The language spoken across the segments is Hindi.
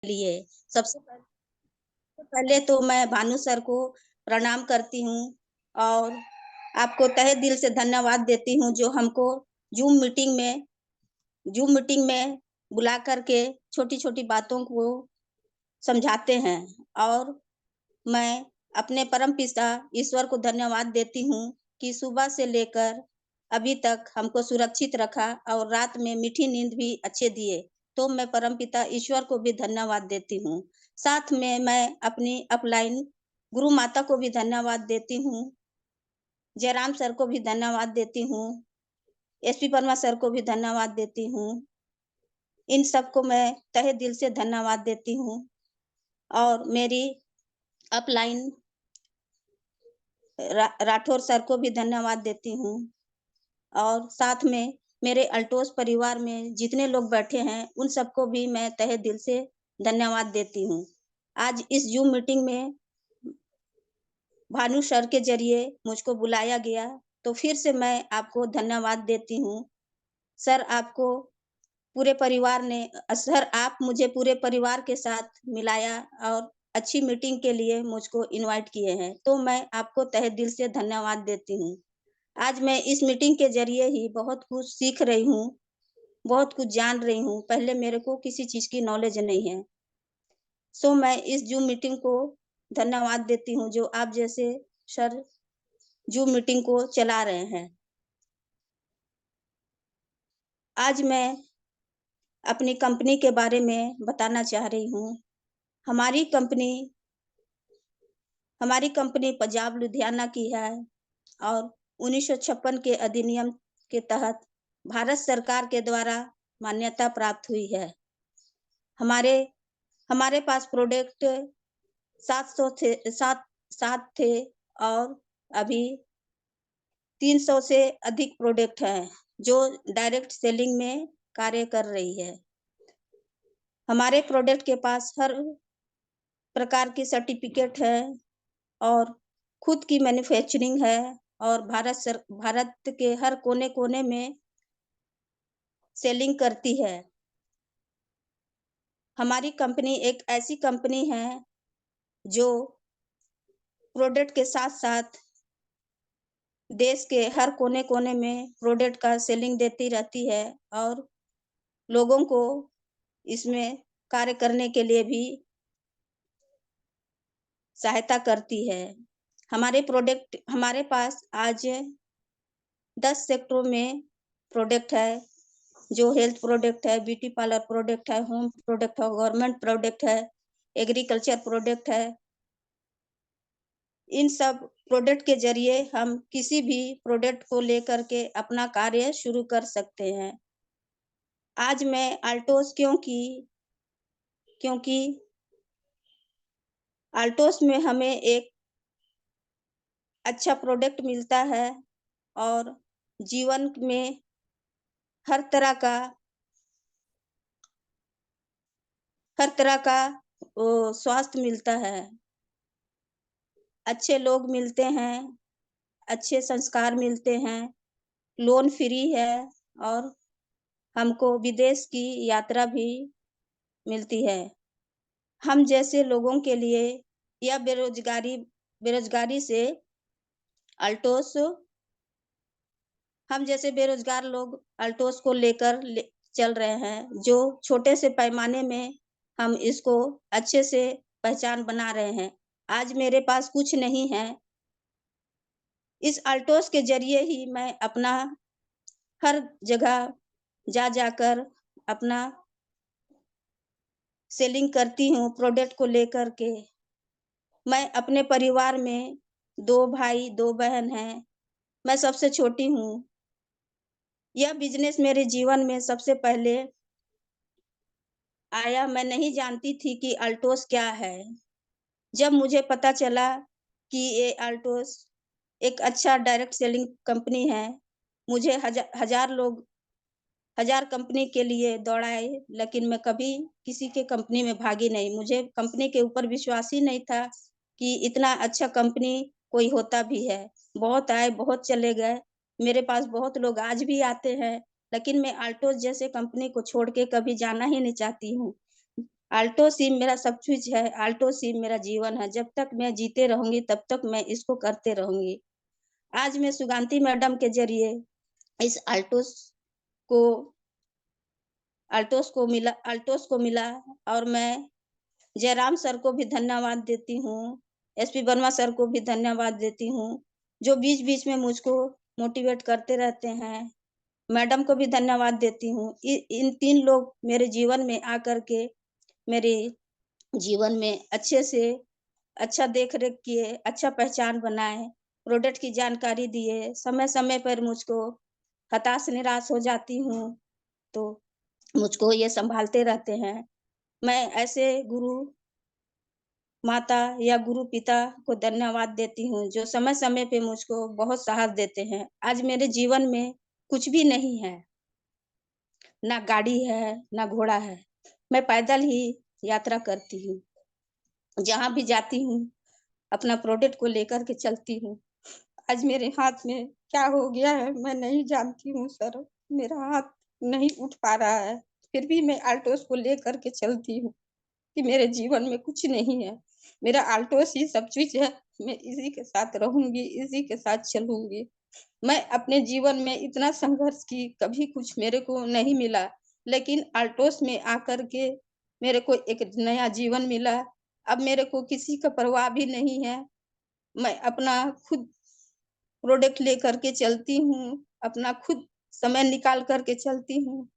लिए। सबसे पहले तो मैं भानु सर को प्रणाम करती हूँ और आपको तहे दिल से धन्यवाद देती हूँ जो हमको ज़ूम मीटिंग में ज़ूम मीटिंग में बुला कर के छोटी-छोटी बातों को समझाते हैं और मैं अपने परमपिता ईश्वर को धन्यवाद देती हूँ कि सुबह से लेकर अभी तक हमको सुरक्षित रखा और रात में मीठी नींद भी अच्छे दिए। तो मैं परमपिता ईश्वर को भी धन्यवाद देती हूँ। साथ में मैं अपनी अपलाइन गुरु माता को भी धन्यवाद देती हूँ। जयराम सर को भी धन्यवाद देती हूँ। एसपी वर्मा सर को भी धन्यवाद देती हूँ। इन सबको मैं तहे दिल से धन्यवाद देती हूँ और मेरी अपलाइन राठौर सर को भी धन्यवाद देती हूँ और साथ में मेरे अल्टोस परिवार में जितने लोग बैठे हैं, उन सबको भी मैं तहे दिल से धन्यवाद देती हूँ। आज इस ज़ूम मीटिंग में भानु सर के ज़रिए मुझको बुलाया गया, तो फिर से मैं आपको धन्यवाद देती हूँ। सर आपको पूरे परिवार ने सर आप मुझे पूरे परिवार के साथ मिलाया और अच्छी मीटिंग के लिए मुझको इनवाइट किए हैं, तो मैं आपको तहे दिल से धन्यवाद देती हूँ। आज मैं इस मीटिंग के ज़रिए ही बहुत कुछ सीख रही हूँ, बहुत कुछ जान रही हूँ, पहले मेरे को किसी चीज़ की नॉलेज नहीं है। सो मैं इस ज़ूम मीटिंग को धन्यवाद देती हूँ जो आप जैसे सर ज़ूम मीटिंग को चला रहे हैं। आज मैं अपनी कंपनी के बारे में बताना चाह रही हूँ। हमारी कंपनी हमारी कंपनी पंजाब लुधियाना की है और 1956 के अधिनियम के तहत भारत सरकार के द्वारा मान्यता प्राप्त हुई है। हमारे हमारे पास प्रोडक्ट 700 थे 7 थे और अभी 300 से अधिक प्रोडक्ट हैं, जो डायरेक्ट सेलिंग में कार्य कर रही है। हमारे प्रोडक्ट के पास हर प्रकार की सर्टिफिकेट है और खुद की मैन्युफैक्चरिंग है और भारत के हर कोने-कोने में सेलिंग करती है। हमारी कंपनी एक ऐसी कंपनी है जो प्रोडक्ट के साथ-साथ देश के हर कोने-कोने में प्रोडक्ट का सेलिंग देती रहती है और लोगों को इसमें कार्य करने के लिए भी सहायता करती है। हमारे पास आज 10 सेक्टरों में प्रोडक्ट है, जो हेल्थ प्रोडक्ट है, ब्यूटी पार्लर प्रोडक्ट है, होम प्रोडक्ट है, गवर्नमेंट प्रोडक्ट है, एग्रीकल्चर प्रोडक्ट है। इन सब प्रोडक्ट के ज़रिए हम किसी भी प्रोडक्ट को लेकर के अपना कार्य शुरू कर सकते हैं। आज मैं अल्टोस क्योंकि अल्टोस में हमें एक अच्छा प्रोडक्ट मिलता है और जीवन में हर तरह का हर तरह का स्वास्थ्य मिलता है। अच्छे लोग मिलते हैं, अच्छे संस्कार मिलते हैं, लोन फ्री है और हमको विदेश की यात्रा भी मिलती है। हम जैसे लोगों के लिए यह बेरोज़गारी से अल्टोस हम जैसे बेरोज़गार लोग अल्टोस को लेकर चल रहे हैं, जो छोटे से पैमाने में हम इसको अच्छे से पहचान बना रहे हैं। आज मेरे पास कुछ नहीं है, इस अल्टोस के ज़रिए ही मैं अपना हर जगह जाकर अपना सेलिंग करती हूँ प्रोडक्ट को लेकर के। मैं अपने परिवार में 2 भाई, 2 बहन हैं, मैं सबसे छोटी हूँ। यह बिज़नेस मेरे जीवन में सबसे पहले आया, मैं नहीं जानती थी कि अल्टोस क्या है। जब मुझे पता चला कि ये अल्टोस एक अच्छा डायरेक्ट सेलिंग कंपनी है, मुझे हज़ार कंपनी के लिए दौड़ाए, लेकिन मैं कभी किसी के कंपनी में भागी नहीं। मुझे कंपनी के ऊपर विश्वास ही नहीं था कि इतना अच्छा कंपनी कोई होता भी है। बहुत आए, बहुत चले गए। मेरे पास बहुत लोग आज भी आते हैं, लेकिन मैं अल्टोस जैसे कंपनी को छोड़ के कभी जाना ही नहीं चाहती हूँ। आल्टो सिम मेरा सब कुछ है, आल्टो सिम मेरा जीवन है। जब तक मैं जीते रहूँगी तब तक मैं इसको करते रहूँगी। आज मैं सुगांती मैडम के ज़रिए इस को अल्टोस को मिला और मैं जयराम सर को भी धन्यवाद देती हूँ, एसपी वर्मा सर को भी धन्यवाद देती हूँ, जो बीच-बीच में मुझको मोटिवेट करते रहते हैं। मैडम को भी धन्यवाद देती हूँ। इन 3 लोग मेरे जीवन में आकर के मेरे जीवन में अच्छे से अच्छा देख-रेख किए, अच्छा पहचान बनाए, प्रोडक्ट की जानकारी दिए, समय-समय पर मुझको हताश-निराश हो जाती हूँ, तो मुझको ये सँभालते रहते हैं। मैं ऐसे गुरु माता या गुरु पिता को धन्यवाद देती हूँ, जो समय-समय पे मुझको बहुत साहस देते हैं। आज मेरे जीवन में कुछ भी नहीं है, ना गाड़ी है, ना घोड़ा है। मैं पैदल ही यात्रा करती हूँ। जहाँ भी जाती हूँ, अपना प्रोडक्ट को लेकर के चलती हूँ। आज मेरे हाथ में क्या हो गया है, मैं नहीं जानती हूँ सर। मेरा हाथ नहीं उठ पा रहा है, फिर भी मैं अल्टोस को लेकर के चलती हूँ। कि मेरे जीवन में कुछ नहीं है। मेरा अल्टोस ही सब चीज़ है। मैं इसी के साथ रहूँगी, इसी के साथ चलूँगी। मैं अपने जीवन में इतना संघर्ष की, कभी कुछ मेरे को नहीं मिला, लेकिन अल्टोस में आकर के मेरे को एक नया जीवन मिला। अब मेरे को किसी का परवाह भी नहीं है। मैं अपना खुद प्रोडक्ट लेकर के चलती हूँ, अपना खुद समय निकाल कर के चलती हूँ।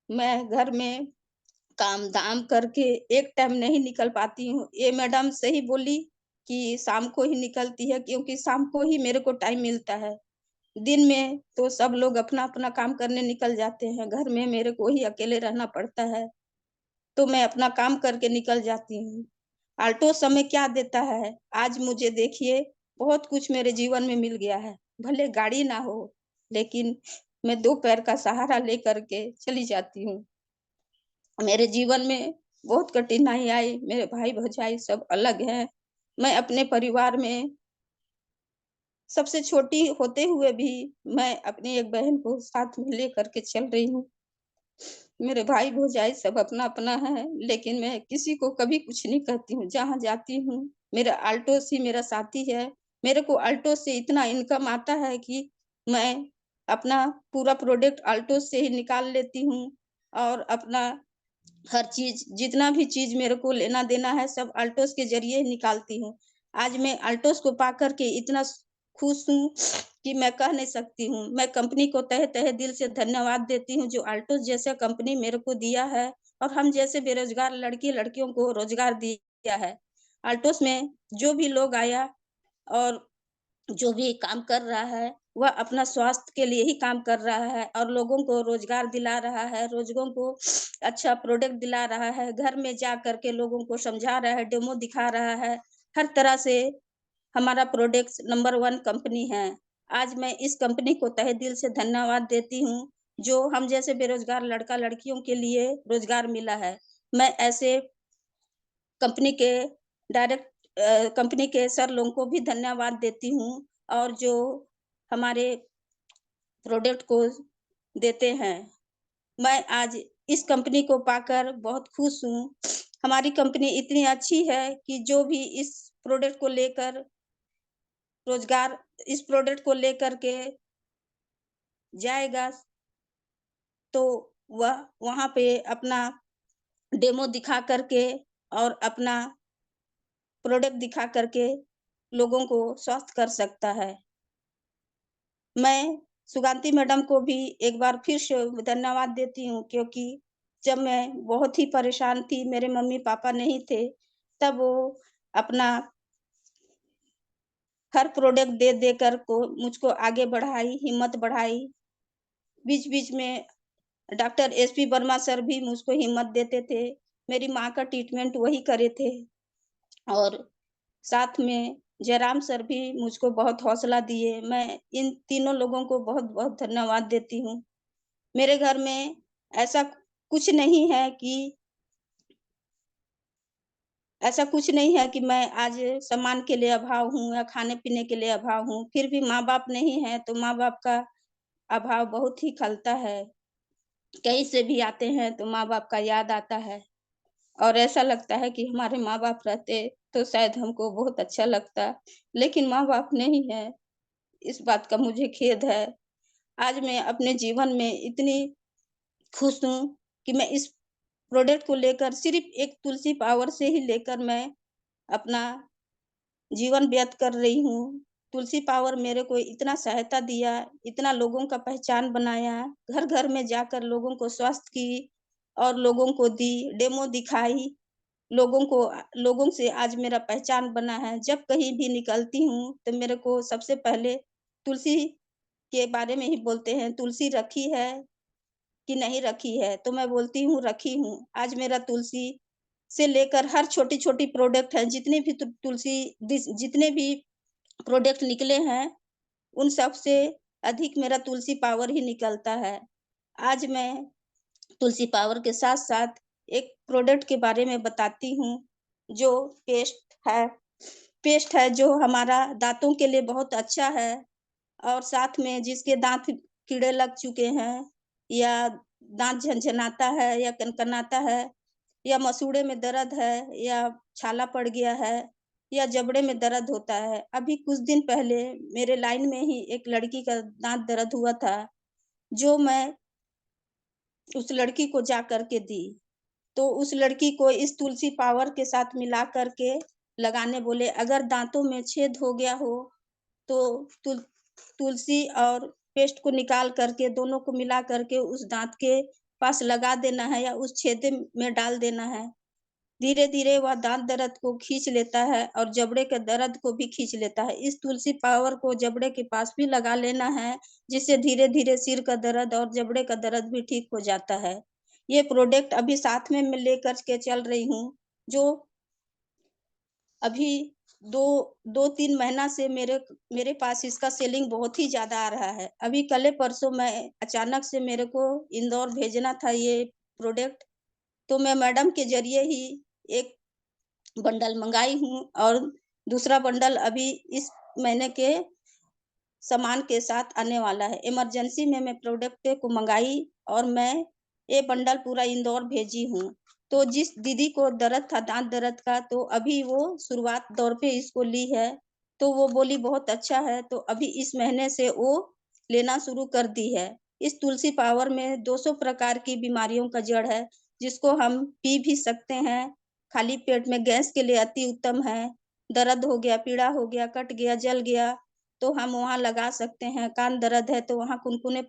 मैं घर में काम-धाम करके एक टाइम नहीं निकल पाती हूँ। ये मैडम सही बोली कि शाम को ही निकलती है क्योंकि शाम को ही मेरे को टाइम मिलता है। दिन में तो सब लोग अपना-अपना काम करने निकल जाते हैं, घर में मेरे को ही अकेले रहना पड़ता है, तो मैं अपना काम करके निकल जाती हूँ। आल्टो समय क्या देता है, आज मुझे देखिए बहुत कुछ मेरे जीवन में मिल गया है। भले गाड़ी ना हो, लेकिन मैं 2 पैर का सहारा लेकर के चली जाती हूँ। मेरे जीवन में बहुत कठिनाई आई, मेरे भाई-भौजाई सब अलग हैं। मैं अपने परिवार में सबसे छोटी होते हुए भी मैं अपनी एक बहन को साथ में लेकर के चल रही हूँ। मेरे भाई-भौजाई सब अपना-अपना है, लेकिन मैं किसी को कभी कुछ नहीं कहती हूँ। जहाँ जाती हूँ, मेरा अल्टोस ही मेरा साथी है। मेरे को अल्टोस से इतना इनकम आता है कि मैं अपना पूरा प्रोडक्ट अल्टोस से ही निकाल लेती हूँ और अपना हर चीज़ जितना भी चीज़ मेरे को लेना-देना है सब अल्टोस के ज़रिए ही निकालती हूँ। आज मैं अल्टोस को पा कर के इतना खुश हूँ कि मैं कह नहीं सकती हूँ। मैं कंपनी को तहे-तहे दिल से धन्यवाद देती हूँ जो अल्टोस जैसा कंपनी मेरे को दिया है और हम जैसे बेरोज़गार लड़की-लड़कियों को रोज़गार दिया है। अल्टोस में जो भी लोग आया और जो भी काम कर रहा है, वह अपना स्वास्थ्य के लिए ही काम कर रहा है और लोगों को रोज़गार दिला रहा है, रोज़गों को अच्छा प्रोडक्ट दिला रहा है, घर में जा कर के लोगों को समझा रहा है, डेमो दिखा रहा है। हर तरह से हमारा प्रोडक्ट्स नंबर 1 कंपनी है। आज मैं इस कंपनी को तहे दिल से धन्यवाद देती हूँ, जो हम जैसे बेरोज़गार लड़का-लड़कियों के लिए रोज़गार मिला है। मैं ऐसे कंपनी के कंपनी के सर लोगों को भी धन्यवाद देती हूँ और जो हमारे प्रोडक्ट को देते हैं। मैं आज इस कंपनी को पाकर बहुत खुश हूँ। हमारी कंपनी इतनी अच्छी है कि जो भी इस प्रोडक्ट को लेकर रोज़गार इस प्रोडक्ट को लेकर के जाएगा, तो वह वहाँ पे अपना डेमो दिखा कर के और अपना प्रोडक्ट दिखा कर के लोगों को स्वस्थ कर सकता है। मैं सुगांती मैडम को भी एक बार फिर से धन्यवाद देती हूँ क्योंकि जब मैं बहुत ही परेशान थी, मेरे मम्मी-पापा नहीं थे, तब वो अपना हर प्रोडक्ट दे-दे कर को मुझको आगे बढ़ाई, हिम्मत बढ़ाई। बीच-बीच में डॉक्टर एसपी वर्मा सर भी मुझको हिम्मत देते थे। मेरी माँ का ट्रीटमेंट वही करे थे और साथ में जयराम सर भी मुझको बहुत हौसला दिए। मैं इन तीनों लोगों को बहुत-बहुत धन्यवाद देती हूँ। मेरे घर में ऐसा कुछ नहीं है कि ऐसा कुछ नहीं है कि मैं आज सामान के लिए अभाव हूँ या खाने-पीने के लिए अभाव हूँ। फिर भी माँ-बाप नहीं है, तो माँ-बाप का अभाव बहुत ही खलता है। कहीं से भी आते हैं, तो माँ-बाप का याद आता है। और ऐसा लगता है कि हमारे माँ-बाप रहते तो शायद हमको बहुत अच्छा लगता, लेकिन माँ-बाप नहीं है, इस बात का मुझे खेद है। आज मैं अपने जीवन में इतनी खुश हूँ कि मैं इस प्रोडक्ट को लेकर सिर्फ़ एक तुलसी पावर से ही लेकर मैं अपना जीवन व्यतीत कर रही हूँ। तुलसी पावर मेरे को इतना सहायता दिया, इतना लोगों का पहचान बनाया, घर-घर में जाकर लोगों को स्वस्थ की और लोगों को दी, डेमो दिखाई। लोगों से आज मेरा पहचान बना है। जब कहीं भी निकलती हूँ, तो मेरे को सबसे पहले तुलसी के बारे में ही बोलते हैं, तुलसी रखी है कि नहीं रखी है? तो मैं बोलती हूँ रखी हूँ। आज मेरा तुलसी से लेकर हर छोटी-छोटी प्रोडक्ट है, जितने भी जितने भी प्रोडक्ट निकले हैं, उन सब से अधिक मेरा तुलसी पावर ही निकलता है। आज मैं तुलसी पावर के साथ-साथ एक प्रोडक्ट के बारे में बताती हूँ, जो पेस्ट है पेस्ट है जो हमारा दाँतों के लिए बहुत अच्छा है और साथ में जिसके दाँत कीड़े लग चुके हैं या दाँत झनझनाता है या कनकनाता है या मसूड़े में दर्द है या छाला पड़ गया है या जबड़े में दर्द होता है। अभी कुछ दिन पहले मेरे लाइन में ही एक लड़की का दाँत दर्द हुआ था, जो मैं उस लड़की को जा कर के दी। तो उस लड़की को इस तुलसी पावर के साथ मिला कर के लगाने बोले, अगर दाँतों में छेद हो गया हो, तो तुलसी और पेस्ट को निकाल कर के दोनों को मिला कर के उस दाँत के पास लगा देना है या उस छेदे में डाल देना है। धीरे-धीरे वह दाँत दर्द को खींच लेता है और जबड़े के दर्द को भी खींच लेता है। इस तुलसी पावर को जबड़े के पास भी लगा लेना है, जिससे धीरे-धीरे सिर का दर्द और जबड़े का दर्द भी ठीक हो जाता है। ये प्रोडक्ट अभी साथ में मैं लेकर के चल रही हूँ, जो अभी 2 2-3 महीना से मेरे पास इसका सेलिंग बहुत ही ज़्यादा आ रहा है। अभी कल-परसों मैं अचानक से मेरे को इंदौर भेजना था ये प्रोडक्ट, तो मैं मैडम के ज़रिए ही एक बंडल मँगाई हूँ और दूसरा बंडल अभी इस महीने के सामान के साथ आने वाला है। इमरजेंसी में मैं प्रोडक्ट को मँगाई और मैं ये बंडल पूरा इंदौर भेजी हूँ। तो जिस दीदी को दर्द था दाँत दर्द का, तो अभी वो शुरुआत दौर पे इसको ली है, तो वो बोली बहुत अच्छा है, तो अभी इस महीने से वो लेना शुरू कर दी है। इस तुलसी पावर में 200 प्रकार की बीमारियों का जड़ है, जिसको हम पी भी सकते हैं। खाली पेट में गैस के लिए अति उत्तम है। दर्द हो गया, पीड़ा हो गया, कट गया, जल गया, तो हम वहाँ लगा सकते हैं। कान दर्द है तो वहाँ कुनकुने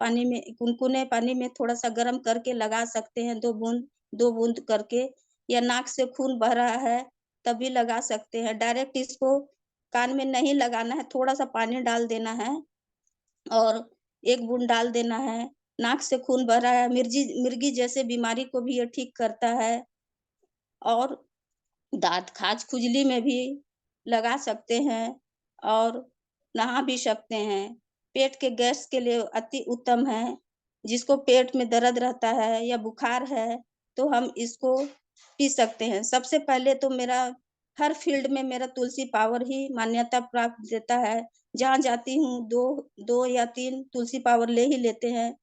पानी में थोड़ा-सा गरम करके लगा सकते हैं 2 बूँद करके या नाक से खून बह रहा है, तभी लगा सकते हैं। डायरेक्ट इसको कान में नहीं लगाना है, थोड़ा-सा पानी डाल देना है और 1 बूँद डाल देना है। नाक से खून बह रहा है, मिर्गी जैसे बीमारी को भी ये ठीक करता है और दाँत खाज खुजली में भी लगा सकते हैं और नहा भी सकते हैं। पेट के गैस के लिए अति उत्तम है। जिसको पेट में दर्द रहता है या बुखार है, तो हम इसको पी सकते हैं। सबसे पहले तो मेरा हर फ़ील्ड में मेरा तुलसी पावर ही मान्यता प्राप्त देता है। जहाँ जाती हूँ 2 या 3 तुलसी पावर ले ही लेते हैं।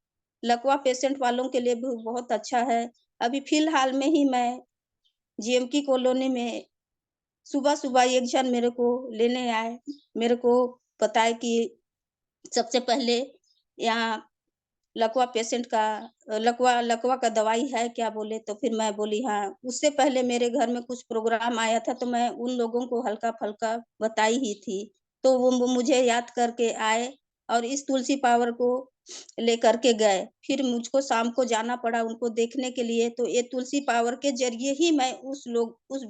लकवा पेशेंट वालों के लिए भी बहुत अच्छा है। अभी फ़िलहाल में ही मैं जीएमकी कॉलोनी में सुबह-सुबह एक जन मेरे को लेने आए। मेरे को बताए कि सबसे पहले यहाँ लकवा पेशेंट का लकवा लकवा का दवाई है क्या बोले? तो फिर मैं बोली हाँ। उससे पहले मेरे घर में कुछ प्रोग्राम आया था तो मैं उन लोगों को हल्का-फल्का बताई ही थी। तो वो मुझे याद करके आए और इस तुलसी पावर को लेकर के गए। फिर मुझको शाम को जाना पड़ा उनको देखने के लिए, तो ये तुलसी पावर के ज़रिए ही मैं उस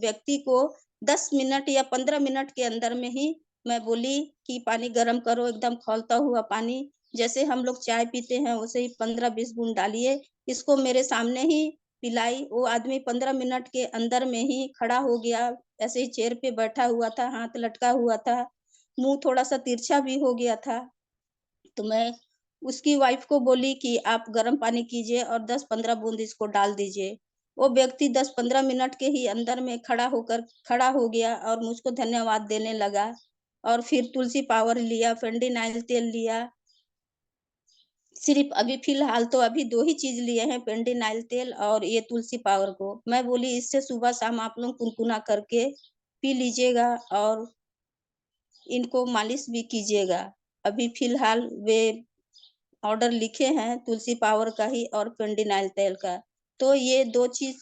व्यक्ति को 10 मिनट या 15 मिनट के अंदर में ही मैं बोली कि पानी गरम करो, एकदम खौलता हुआ पानी, जैसे हम लोग चाय पीते हैं वैसे ही 15-20 बूँद डालिए। इसको मेरे सामने ही पिलाई। वो आदमी 15 मिनट के अंदर में ही खड़ा हो गया, ऐसे ही चेयर पे बैठा हुआ था, हाथ लटका हुआ था, मुँह थोड़ा-सा तिरछा भी हो गया था। तो मैं उसकी वाइफ़ को बोली कि आप गरम पानी कीजिए और 10-15 बूँद इसको डाल दीजिए। वो व्यक्ति 10-15 मिनट के ही अंदर में खड़ा हो गया और मुझको धन्यवाद देने लगा और फिर तुलसी पावर लिया, फेंडिनाइल तेल लिया सिर्फ़ अभी फ़िलहाल तो अभी 2 ही चीज़ लिए हैं, पेंडिनाइल तेल और ये तुलसी पावर को। मैं बोली इससे सुबह-शाम आप लोग कुनकुना करके पी लीजिएगा और इनको मालिश भी कीजिएगा। अभी फ़िलहाल वे ऑर्डर लिखे हैं तुलसी पावर का ही और पेंडिनाइल तेल का। तो ये 2 चीज़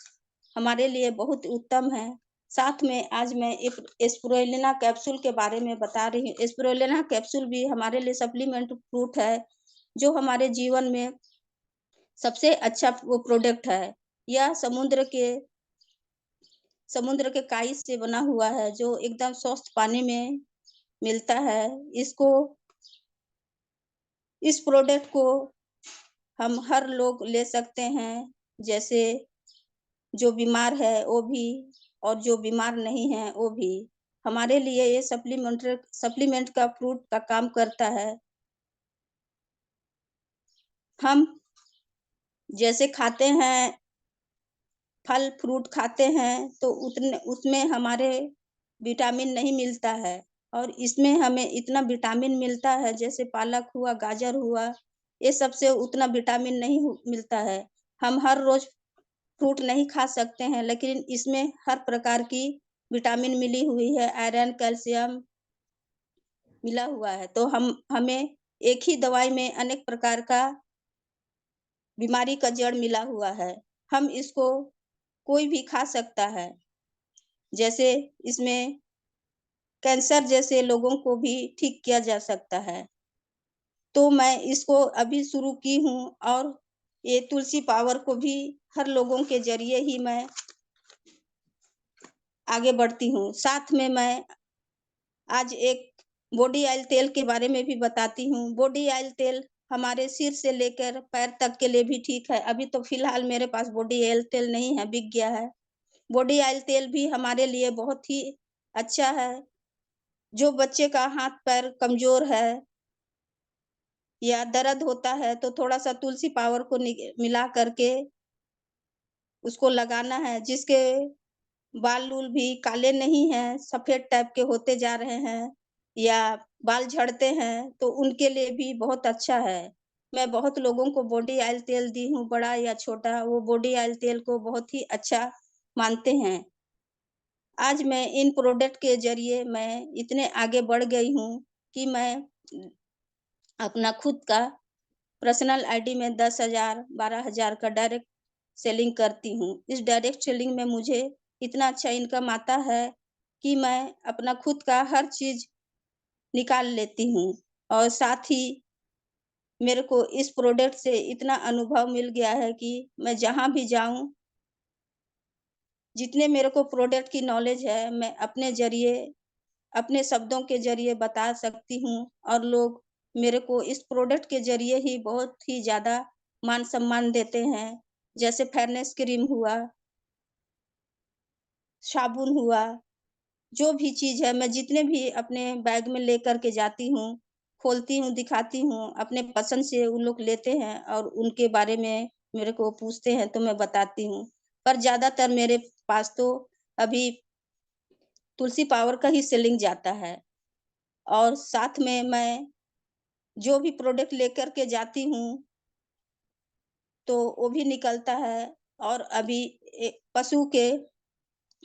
हमारे लिए बहुत उत्तम है। साथ में आज मैं एक स्पिरुलिना कैप्सूल के बारे में बता रही हूँ। स्पिरुलिना कैप्सूल भी हमारे लिए सप्लीमेंट फ्रूट है, जो हमारे जीवन में सबसे अच्छा वो प्रोडक्ट है। यह समुद्र के काई से बना हुआ है, जो एकदम स्वस्थ पानी में मिलता है। इसको इस प्रोडक्ट को हम हर लोग ले सकते हैं, जैसे जो बीमार है वो भी और जो बीमार नहीं है वो भी। हमारे लिए ये सप्लीमेंट का फ्रूट का काम करता है। हम जैसे खाते हैं, फल फ्रूट खाते हैं तो उतने उसमें हमारे विटामिन नहीं मिलता है और इसमें हमें इतना विटामिन मिलता है, जैसे पालक हुआ, गाजर हुआ, ये सब से उतना विटामिन नहीं मिलता है। हम हर रोज़ फ्रूट नहीं खा सकते हैं, लेकिन इसमें हर प्रकार की विटामिन मिली हुई है, आयरन, कैल्शियम मिला हुआ है। तो हमें एक ही दवाई में अनेक प्रकार का बीमारी का जड़ मिला हुआ है। हम इसको कोई भी खा सकता है। जैसे इसमें कैंसर जैसे लोगों को भी ठीक किया जा सकता है। तो मैं इसको अभी शुरू की हूँ और ये तुलसी पावर को भी हर लोगों के ज़रिए ही मैं आगे बढ़ती हूँ। साथ में मैं आज एक बॉडी ऑयल तेल के बारे में भी बताती हूँ। बॉडी ऑयल तेल हमारे सिर से लेकर पैर तक के लिए भी ठीक है। अभी तो फ़िलहाल मेरे पास बॉडी ऑयल तेल नहीं है, बिक गया है। बॉडी ऑयल तेल भी हमारे लिए बहुत ही अच्छा है। जो बच्चे का हाथ-पैर कमज़ोर है या दर्द होता है, तो थोड़ा-सा तुलसी पावर को मिला करके उसको लगाना है, जिसके बाल-वूल भी काले नहीं हैं, सफ़ेद टाइप के होते जा रहे हैं या बाल झड़ते हैं, तो उनके लिए भी बहुत अच्छा है। मैं बहुत लोगों को बॉडी ऑयल तेल दी हूँ, बड़ा या छोटा, वो बॉडी ऑयल तेल को बहुत ही अच्छा मानते हैं। आज मैं इन प्रोडक्ट के ज़रिए मैं इतने आगे बढ़ गई हूँ कि मैं अपना खुद का पर्सनल आईडी में 10,000 12,000 का डायरेक्ट सेलिंग करती हूँ। इस डायरेक्ट सेलिंग में मुझे इतना अच्छा इनकम आता है कि मैं अपना खुद का हर चीज़ निकाल लेती हूँ और साथ ही मेरे को इस प्रोडक्ट से इतना अनुभव मिल गया है कि मैं जहाँ भी जाऊँ, जितने मेरे को प्रोडक्ट की नॉलेज है, मैं अपने ज़रिए अपने शब्दों के ज़रिए बता सकती हूँ और लोग मेरे को इस प्रोडक्ट के ज़रिए ही बहुत ही ज़्यादा मान-सम्मान देते हैं। जैसे फेयरनेस क्रीम हुआ, साबुन हुआ, जो भी चीज़ है मैं जितने भी अपने बैग में लेकर के जाती हूँ, खोलती हूँ, दिखाती हूँ, अपने पसंद से उन लोग लेते हैं और उनके बारे में मेरे को पूछते हैं तो मैं बताती हूँ। पर ज़्यादातर मेरे पास तो अभी तुलसी पावर का ही सेलिंग जाता है और साथ में मैं जो भी प्रोडक्ट लेकर के जाती हूँ, तो वो भी निकलता है और अभी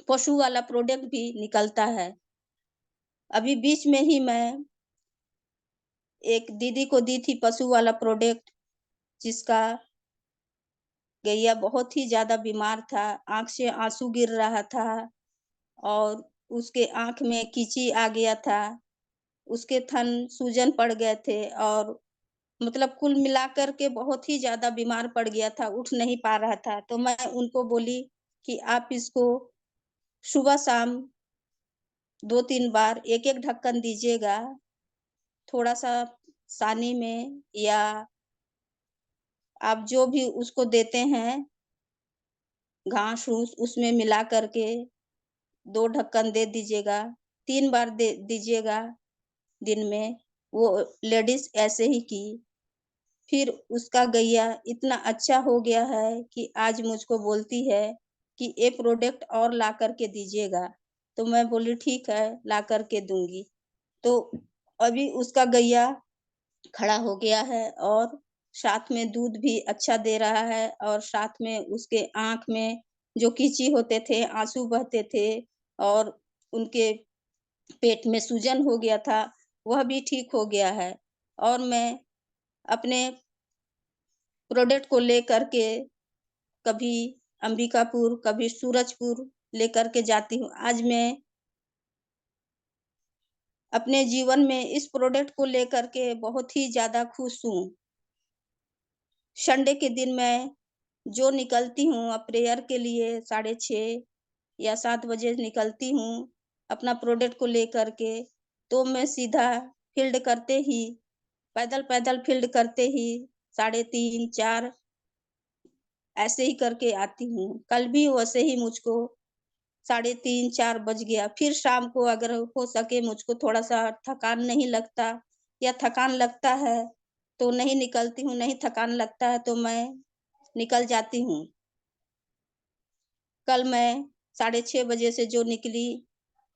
पशु वाला प्रोडक्ट भी निकलता है। अभी बीच में ही मैं एक दीदी को दी थी पशु वाला प्रोडक्ट, जिसका गैया बहुत ही ज़्यादा बीमार था, आँख से आँसू गिर रहा था और उसके आँख में कीची आ गया था, उसके थन सूजन पड़ गए थे और मतलब कुल मिलाकर के बहुत ही ज़्यादा बीमार पड़ गया था, उठ नहीं पा रहा था। तो मैं उनको बोली कि आप इसको सुबह-शाम 2-3 बार 1-1 ढक्कन दीजिएगा, थोड़ा-सा सानी में या आप जो भी उसको देते हैं, घास-फूस उसमें मिला कर के 2 ढक्कन दे दीजिएगा, 3 बार दे दीजिएगा दिन में। वो लेडीज़ ऐसे ही की। फिर उसका गैया इतना अच्छा हो गया है कि आज मुझको बोलती है कि ये प्रोडक्ट और ला कर के दीजिएगा। तो मैं बोली ठीक है, ला कर के दूँगी। तो अभी उसका गैया खड़ा हो गया है और साथ में दूध भी अच्छा दे रहा है और साथ में उसके आँख में जो कीची होते थे, आँसू बहते थे और उनके पेट में सूजन हो गया था, वह भी ठीक हो गया है। और मैं अपने प्रोडक्ट को लेकर के कभी अंबिकापुर, कभी सूरजपुर लेकर के जाती हूँ। आज मैं अपने जीवन में इस प्रोडक्ट को लेकर के बहुत ही ज़्यादा खुश हूँ। संडे के दिन मैं जो निकलती हूँ प्रेयर के लिए 6:30 या 7 बजे निकलती हूँ, अपना प्रोडक्ट को लेकर के, तो मैं सीधा फ़ील्ड करते ही पैदल-पैदल फ़ील्ड करते ही 3:30 4 ऐसे ही करके आती हूँ। कल भी वैसे ही मुझको 3:30 4 बज गया। फिर शाम को अगर हो सके मुझको थोड़ा-सा थकान नहीं लगता या थकान लगता है, तो नहीं निकलती हूँ, नहीं थकान लगता है तो मैं निकल जाती हूँ। कल मैं 6:30 बजे से जो निकली,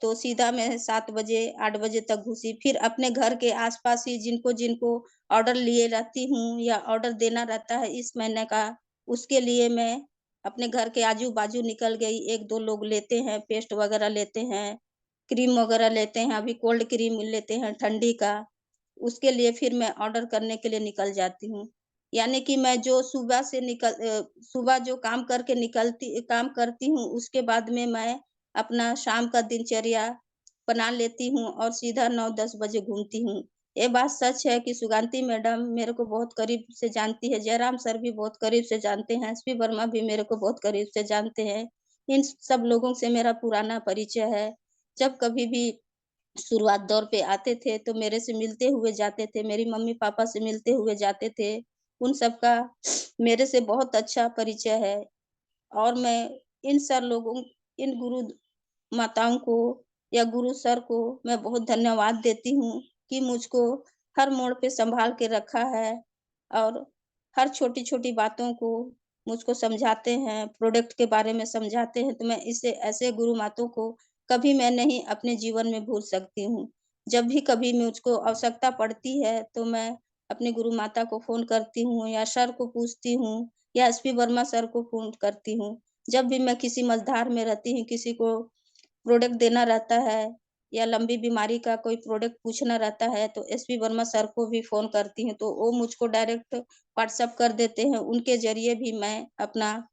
तो सीधा मैं 7 बजे, 8 बजे तक घुसी। फिर अपने घर के आस-पास ही जिनको-जिनको ऑर्डर लिए रहती हूँ या ऑर्डर देना रहता है इस महीने का, उसके लिए मैं अपने घर के आजू-बाजू निकल गई। 1-2 लोग लेते हैं, पेस्ट वगैरह लेते हैं, क्रीम वगैरह लेते हैं, अभी कोल्ड क्रीम लेते हैं ठंडी का। उसके लिए फिर मैं ऑर्डर करने के लिए निकल जाती हूँ। यानी कि मैं जो सुबह जो काम करती हूँ, उसके बाद में मैं अपना शाम का दिनचर्या बना लेती हूँ और सीधा 9-10 बजे घूमती हूँ। ये बात सच है कि सुगांती मैडम मेरे को बहुत करीब से जानती है, जयराम सर भी बहुत करीब से जानते हैं, एसपी वर्मा भी मेरे को बहुत करीब से जानते हैं। इन सब लोगों से मेरा पुराना परिचय है। जब कभी भी शुरुआत दौर पे आते थे, तो मेरे से मिलते हुए जाते थे, मेरी मम्मी-पापा से मिलते हुए जाते थे। उन सबका मेरे से बहुत अच्छा परिचय है और मैं इन सर लोगों इन गुरु माताओं को या गुरु सर को मैं बहुत धन्यवाद देती हूँ कि मुझको हर मोड़ पे सँभाल के रखा है और हर छोटी-छोटी बातों को मुझको समझाते हैं, प्रोडक्ट के बारे में समझाते हैं, तो मैं इसे ऐसे गुरु मातों को कभी मैं नहीं अपने जीवन में भूल सकती हूँ। जब भी कभी मुझको आवश्यकता पड़ती है, तो मैं अपनी गुरु माता को फ़ोन करती हूँ या सर को पूछती हूँ या एसपी वर्मा सर को फ़ोन करती हूँ। जब भी मैं किसी मझधार में रहती हूँ, किसी को प्रोडक्ट देना रहता है या लंबी बीमारी का कोई प्रोडक्ट पूछना रहता है, तो एसपी वर्मा सर को भी फ़ोन करती हूँ, तो वो मुझको डायरेक्ट व्हाट्सएप कर देते हैं। उनके ज़रिए भी मैं अपना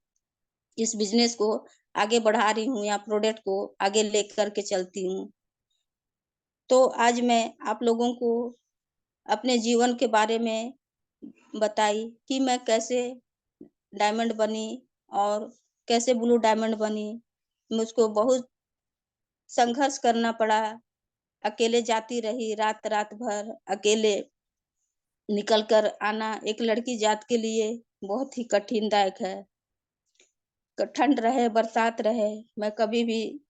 इस बिज़नेस को आगे बढ़ा रही हूँ या प्रोडक्ट को आगे लेकर के चलती हूँ। तो आज मैं आप लोगों को अपने जीवन के बारे में बताई कि मैं कैसे डायमंड बनी और कैसे ब्लू डायमंड बनी। मुझको बहुत संघर्ष करना पड़ा, अकेले जाती रही रात-रात भर, अकेले निकल कर आना एक लड़की जात के लिए बहुत ही कठिनदायक है। ठंड रहे, बरसात रहे, मैं कभी भी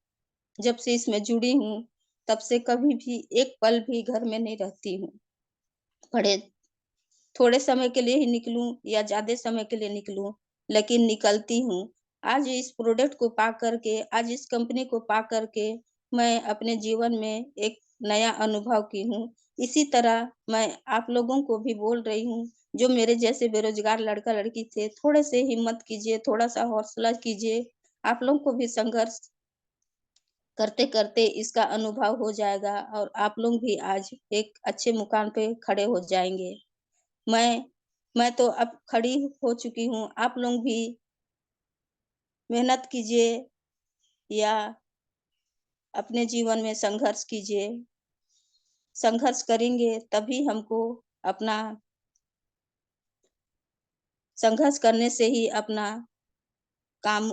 जब से इसमें जुड़ी हूँ, तब से कभी भी एक पल भी घर में नहीं रहती हूँ। बड़े थोड़े समय के लिए ही निकलूँ या ज़्यादा समय के लिए निकलूँ, लेकिन निकलती हूँ। आज इस प्रोडक्ट को पा कर के, आज इस कंपनी को पा कर के, मैं अपने जीवन में एक नया अनुभव की हूँ। इसी तरह मैं आप लोगों को भी बोल रही हूँ, जो मेरे जैसे बेरोज़गार लड़का-लड़की थे, थोड़े से हिम्मत कीजिए, थोड़ा-सा हौसला कीजिए। आप लोग को भी संघर्ष करते-करते इसका अनुभव हो जाएगा और आप लोग भी आज एक अच्छे मुकाम पे खड़े हो जाएँगे। मैं मैं तो अब खड़ी हो चुकी हूँ, आप लोग भी मेहनत कीजिए या अपने जीवन में संघर्ष कीजिए। संघर्ष करेंगे तभी हमको अपना संघर्ष करने से ही अपना काम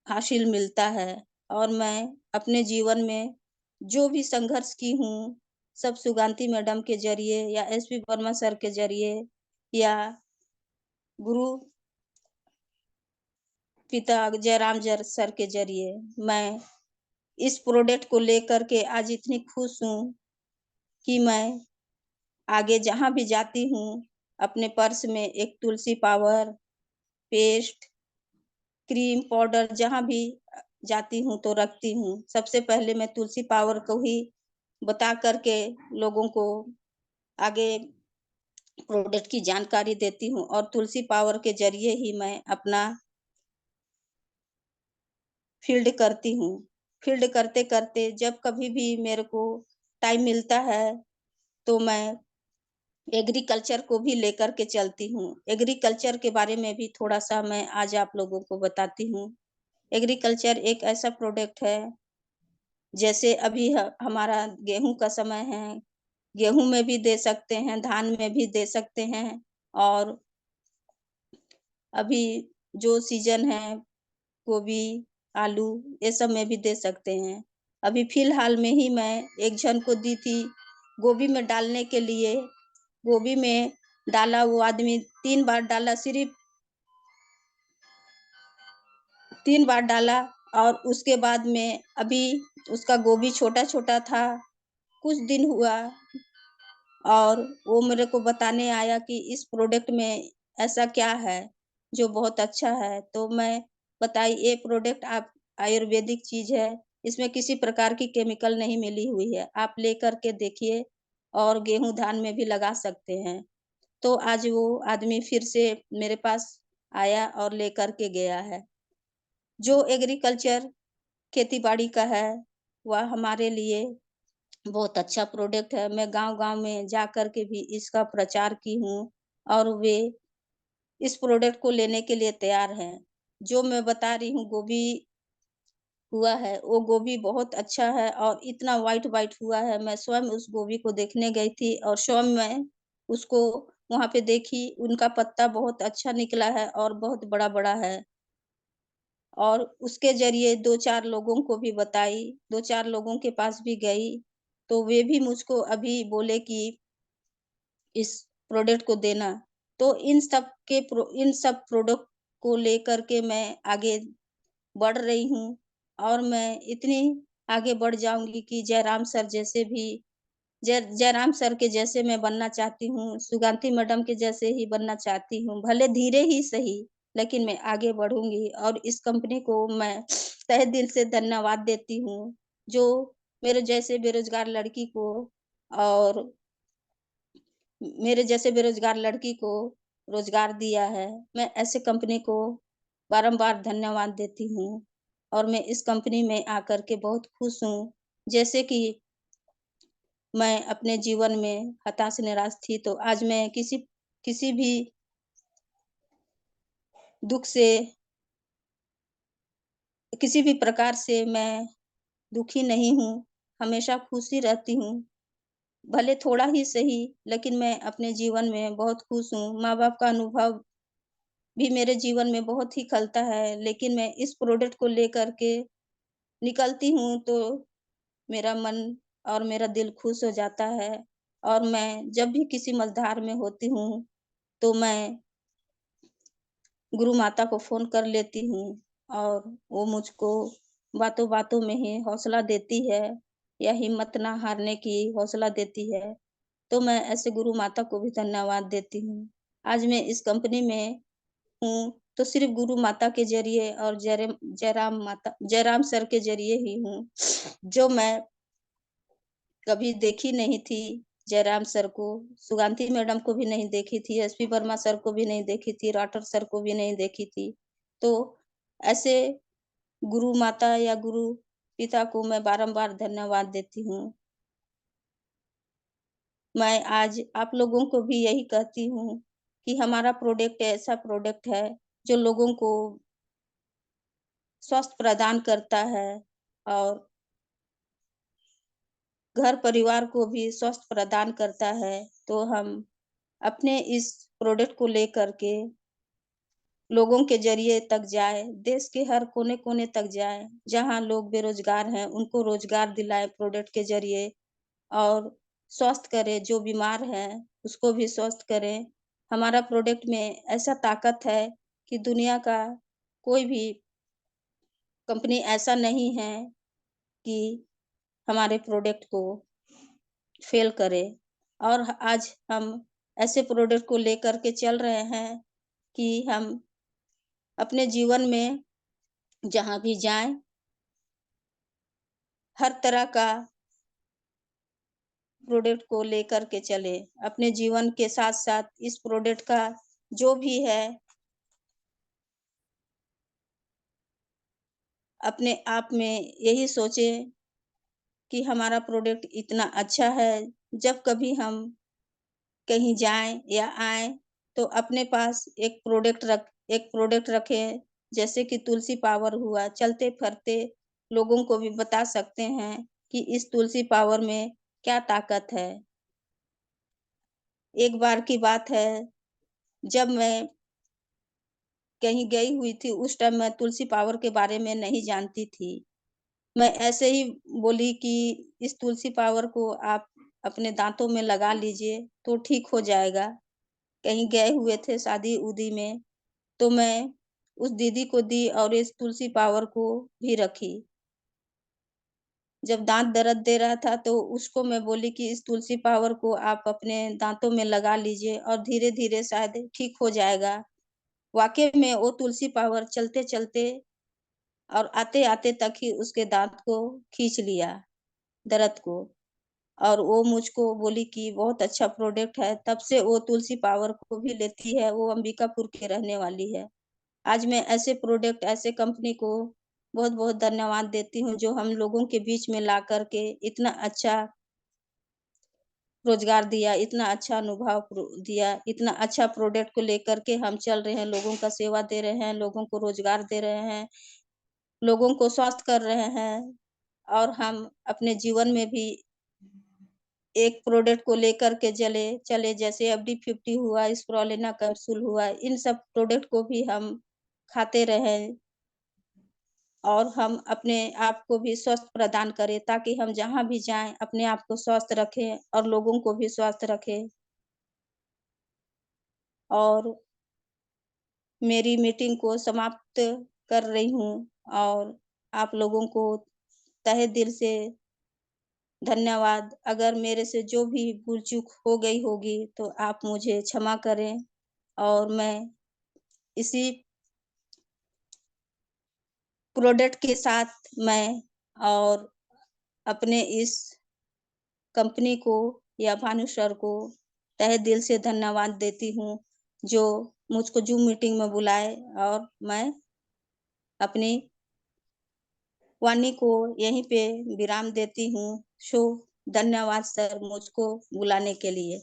हासिल मिलता है और मैं अपने जीवन में जो भी संघर्ष की हूँ, सब सुगांती मैडम के ज़रिए या एसपी वर्मा सर के ज़रिए या गुरु पिता जयराम सर के ज़रिए मैं इस प्रोडक्ट को लेकर के आज इतनी खुश हूँ कि मैं आगे जहाँ भी जाती हूँ, अपने पर्स में एक तुलसी पावर, पेस्ट, क्रीम, पाउडर जहाँ भी जाती हूँ तो रखती हूँ। सबसे पहले मैं तुलसी पावर को ही बता कर के लोगों को आगे प्रोडक्ट की जानकारी देती हूँ और तुलसी पावर के ज़रिए ही मैं अपना फ़ील्ड करती हूँ। फ़ील्ड करते-करते जब कभी भी मेरे को टाइम मिलता है, तो मैं एग्रीकल्चर को भी लेकर के चलती हूँ। एग्रीकल्चर के बारे में भी थोड़ा-सा मैं आज आप लोगों को बताती हूँ। एग्रीकल्चर एक ऐसा प्रोडक्ट है, जैसे अभी हमारा गेहूँ का समय है, गेहूँ में भी दे सकते हैं, धान में भी दे सकते हैं और अभी जो सीज़न है गोभी, आलू ये सब में भी दे सकते हैं। अभी फ़िलहाल में ही मैं एक जन को दी थी, गोभी में डालने के लिए, गोभी में डाला वो आदमी 3 बार डाला, सिर्फ़ 3 बार डाला और उसके बाद में अभी उसका गोभी छोटा-छोटा था, कुछ दिन हुआ और वो मेरे को बताने आया कि इस प्रोडक्ट में ऐसा क्या है, जो बहुत अच्छा है। तो मैं बताई ये प्रोडक्ट आप आयुर्वेदिक चीज़ है, इसमें किसी प्रकार की केमिकल नहीं मिली हुई है। आप लेकर के देखिए और गेहूँ, धान में भी लगा सकते हैं। तो आज वो आदमी फिर से मेरे पास आया और लेकर के गया है। जो एग्रीकल्चर खेती-बाड़ी का है, वह हमारे लिए बहुत अच्छा प्रोडक्ट है। मैं गाँव-गाँव में जाकर के भी इसका प्रचार की हूँ और वे इस प्रोडक्ट को लेने के लिए तैयार हैं। जो मैं बता रही हूँ गोभी हुआ है, वो गोभी बहुत अच्छा है और इतना व्हाइट-व्हाइट हुआ है, मैं स्वयं उस गोभी को देखने गई थी और स्वयं मैं उसको वहाँ पे देखी, उनका पत्ता बहुत अच्छा निकला है और बहुत बड़ा-बड़ा है। और उसके ज़रिए 2-4 लोगों को भी बताई, 2-4 लोगों के पास भी गई, तो वे भी मुझको अभी बोले कि इस प्रोडक्ट को देना। तो इन सब प्रोडक्ट को लेकर के मैं आगे बढ़ रही हूँ और मैं इतनी आगे बढ़ जाऊँगी कि जयराम सर जैसे भी जयराम सर के जैसे मैं बनना चाहती हूँ, सुगांती मैडम के जैसे ही बनना चाहती हूँ, भले धीरे ही सही, लेकिन मैं आगे बढ़ूँगी और इस कंपनी को मैं तहे दिल से धन्यवाद देती हूँ, जो मेरे जैसे बेरोज़गार लड़की को और मेरे जैसे बेरोज़गार लड़की को रोज़गार दिया है। मैं ऐसे कंपनी को बारंबार धन्यवाद देती हूँ और मैं इस कंपनी में आकर के बहुत खुश हूँ। जैसे कि मैं अपने जीवन में हताश निराश थी, तो आज मैं किसी भी दुःख से किसी भी प्रकार से मैं दुखी नहीं हूँ, हमेशा खुश ही रहती हूँ। भले थोड़ा ही सही, लेकिन मैं अपने जीवन में बहुत खुश हूँ। माँ-बाप का अनुभव भी मेरे जीवन में बहुत ही खलता है, लेकिन मैं इस प्रोडक्ट को लेकर के निकलती हूँ, तो मेरा मन और मेरा दिल खुश हो जाता है और मैं जब भी किसी मझधार में होती हूँ, तो मैं गुरु माता को फ़ोन कर लेती हूँ और वो मुझको बातों-बातों में ही हौसला देती है या हिम्मत ना हारने की हौसला देती है। तो मैं ऐसे गुरु माता को भी धन्यवाद देती हूँ। आज मैं इस कंपनी में हूँ, तो सिर्फ़ गुरु माता के ज़रिए और जयराम सर के ज़रिए ही हूँ, जो मैं कभी देखी नहीं थी जयराम सर को, सुगांती मैडम को भी नहीं देखी थी, एसपी वर्मा सर को भी नहीं देखी थी, राठौर सर को भी नहीं देखी थी। तो ऐसे गुरु माता या गुरु पिता को मैं बारंबार धन्यवाद देती हूँ। मैं आज आप लोगों को भी यही कहती हूँ कि हमारा प्रोडक्ट ऐसा प्रोडक्ट है, जो लोगों को स्वस्थ प्रदान करता है और घर परिवार को भी स्वस्थ प्रदान करता है। तो हम अपने इस प्रोडक्ट को लेकर के लोगों के ज़रिए तक जाए, देश के हर कोने-कोने तक जाए, जहाँ लोग बेरोज़गार हैं, उनको रोज़गार दिलाएँ प्रोडक्ट के ज़रिए और स्वस्थ करें, जो बीमार हैं, उसको भी स्वस्थ करें। हमारा प्रोडक्ट में ऐसा ताकत है कि दुनिया का कोई भी कंपनी ऐसा नहीं है कि हमारे प्रोडक्ट को फ़ेल करे और आज हम ऐसे प्रोडक्ट को लेकर के चल रहे हैं कि हम अपने जीवन में जहाँ भी जाएँ, हर तरह का प्रोडक्ट को लेकर के चले। अपने जीवन के साथ-साथ इस प्रोडक्ट का जो भी है, अपने आप में यही सोचें कि हमारा प्रोडक्ट इतना अच्छा है, जब कभी हम कहीं जाएँ या आएँ, तो अपने पास एक प्रोडक्ट रखें, जैसे कि तुलसी पावर हुआ, चलते-फिरते लोगों को भी बता सकते हैं कि इस तुलसी पावर में क्या ताकत है। एक बार की बात है, जब मैं कहीं गई हुई थी, उस टाइम मैं तुलसी पावर के बारे में नहीं जानती थी। मैं ऐसे ही बोली कि इस तुलसी पावर को आप अपने दाँतों में लगा लीजिए, तो ठीक हो जाएगा। कहीं गए हुए थे शादी-उदी में, तो मैं उस दीदी को दी और इस तुलसी पावर को भी रखी। जब दाँत दर्द दे रहा था तो उसको मैं बोली कि इस तुलसी पावर को आप अपने दाँतों में लगा लीजिए और धीरे-धीरे शायद ठीक हो जाएगा। वाक़ई में वो तुलसी पावर चलते-चलते और आते-आते तक ही उसके दाँत को खींच लिया, दर्द को। और वो मुझको बोली कि बहुत अच्छा प्रोडक्ट है, तब से वो तुलसी पावर को भी लेती है, वो अंबिकापुर की रहने वाली है। आज मैं ऐसे प्रोडक्ट, ऐसे कंपनी को बहुत-बहुत धन्यवाद देती हूँ, जो हम लोगों के बीच में ला कर के इतना अच्छा रोज़गार दिया, इतना अच्छा अनुभव दिया, इतना अच्छा प्रोडक्ट को लेकर के हम चल रहे हैं, लोगों का सेवा दे रहे हैं, लोगों को रोज़गार दे रहे हैं, लोगों को स्वस्थ कर रहे हैं और हम अपने जीवन में भी एक प्रोडक्ट को लेकर के चले जैसे FD50 हुआ, स्प्रुलिना कैप्सूल हुआ, इन सब प्रोडक्ट को भी हम खाते रहें और हम अपने आप को भी स्वस्थ प्रदान करें ताकि हम जहाँ भी जाएँ, अपने आप को स्वस्थ रखें और लोगों को भी स्वस्थ रखें। और मेरी मीटिंग को समाप्त कर रही हूँ और आप लोगों को तहे दिल से धन्यवाद। अगर मेरे से जो भी भूल-चूक हो गई होगी, तो आप मुझे क्षमा करें और मैं इसी प्रोडक्ट के साथ मैं और अपने इस कंपनी को या भानु सर को तहे दिल से धन्यवाद देती हूँ, जो मुझको ज़ूम मीटिंग में बुलाए और मैं अपनी वाणी को यहीं पे विराम देती हूँ। धन्यवाद सर मुझको बुलाने के लिए।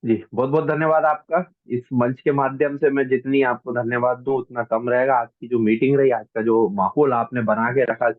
जी, बहुत-बहुत धन्यवाद आपका। इस मंच के माध्यम से मैं जितनी आपको धन्यवाद दूँ उतना कम रहेगा। आज की जो मीटिंग रही, आज का जो माहौल आपने बना के रखा